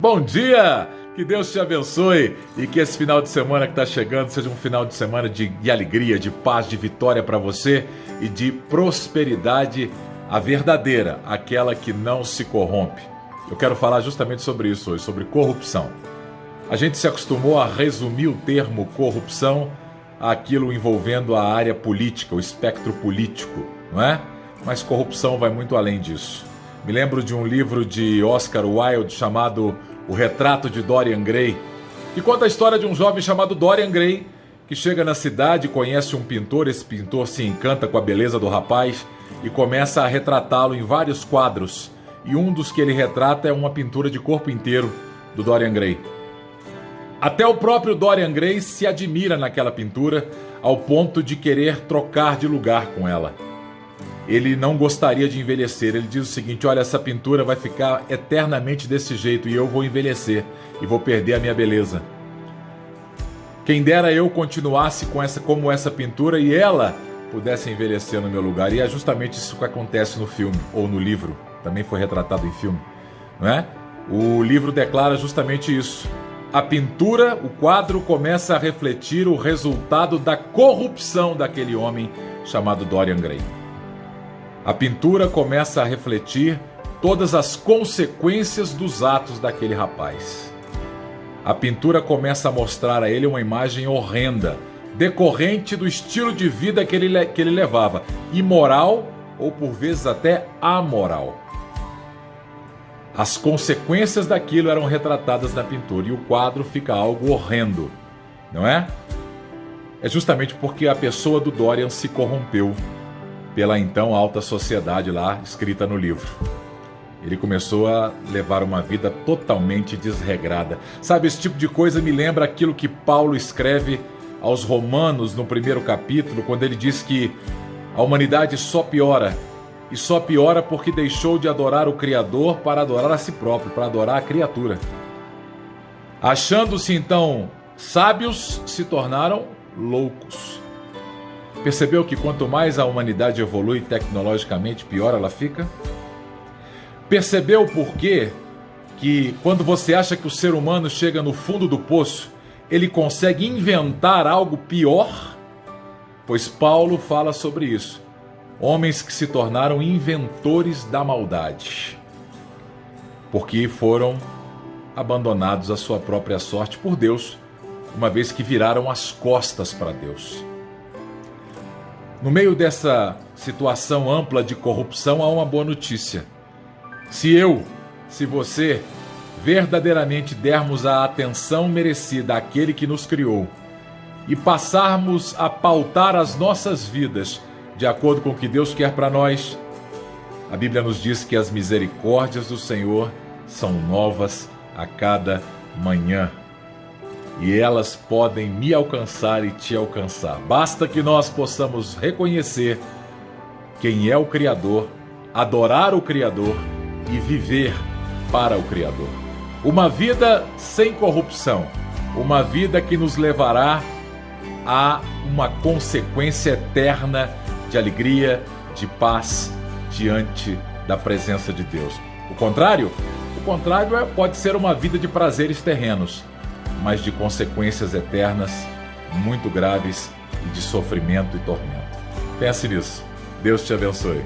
Bom dia! Que Deus te abençoe e que esse final de semana que está chegando seja um final de semana de alegria, de paz, de vitória para você e de prosperidade, a verdadeira, aquela que não se corrompe. Eu quero falar justamente sobre isso hoje, sobre corrupção. A gente se acostumou a resumir o termo corrupção àquilo envolvendo a área política, o espectro político, não é? Mas corrupção vai muito além disso. Me lembro de um livro de Oscar Wilde chamado O Retrato de Dorian Gray, que conta a história de um jovem chamado Dorian Gray, que chega na cidade, conhece um pintor, esse pintor se encanta com a beleza do rapaz e começa a retratá-lo em vários quadros. E um dos que ele retrata é uma pintura de corpo inteiro do Dorian Gray. Até o próprio Dorian Gray se admira naquela pintura ao ponto de querer trocar de lugar com ela. Ele não gostaria de envelhecer. Ele diz o seguinte: olha, essa pintura vai ficar eternamente desse jeito e eu vou envelhecer e vou perder a minha beleza. Quem dera eu continuasse como essa pintura e ela pudesse envelhecer no meu lugar. E é justamente isso que acontece no filme, ou no livro, também foi retratado em filme, não é? O livro declara justamente isso. A pintura, o quadro, começa a refletir o resultado da corrupção daquele homem chamado Dorian Gray. A pintura começa a refletir todas as consequências dos atos daquele rapaz. A pintura começa a mostrar a ele uma imagem horrenda, decorrente do estilo de vida que ele levava, imoral ou por vezes até amoral. As consequências daquilo eram retratadas na pintura e o quadro fica algo horrendo, não é? É justamente porque a pessoa do Dorian se corrompeu pela então alta sociedade lá escrita no livro. Ele começou a levar uma vida totalmente desregrada. Sabe, esse tipo de coisa me lembra aquilo que Paulo escreve aos Romanos no primeiro capítulo, quando ele diz que a humanidade só piora. E só piora porque deixou de adorar o Criador para adorar a si próprio, para adorar a criatura. Achando-se então sábios, se tornaram loucos. Percebeu que quanto mais a humanidade evolui tecnologicamente, pior ela fica? Percebeu o porquê que quando você acha que o ser humano chega no fundo do poço, ele consegue inventar algo pior? Pois Paulo fala sobre isso. Homens que se tornaram inventores da maldade, porque foram abandonados à sua própria sorte por Deus, uma vez que viraram as costas para Deus. No meio dessa situação ampla de corrupção, há uma boa notícia. Se você verdadeiramente dermos a atenção merecida àquele que nos criou e passarmos a pautar as nossas vidas de acordo com o que Deus quer para nós, a Bíblia nos diz que as misericórdias do Senhor são novas a cada manhã. E elas podem me alcançar e te alcançar. Basta que nós possamos reconhecer quem é o Criador, adorar o Criador e viver para o Criador. Uma vida sem corrupção, uma vida que nos levará a uma consequência eterna de alegria, de paz diante da presença de Deus. O contrário pode ser uma vida de prazeres terrenos, mas de consequências eternas muito graves e de sofrimento e tormento. Pense nisso. Deus te abençoe.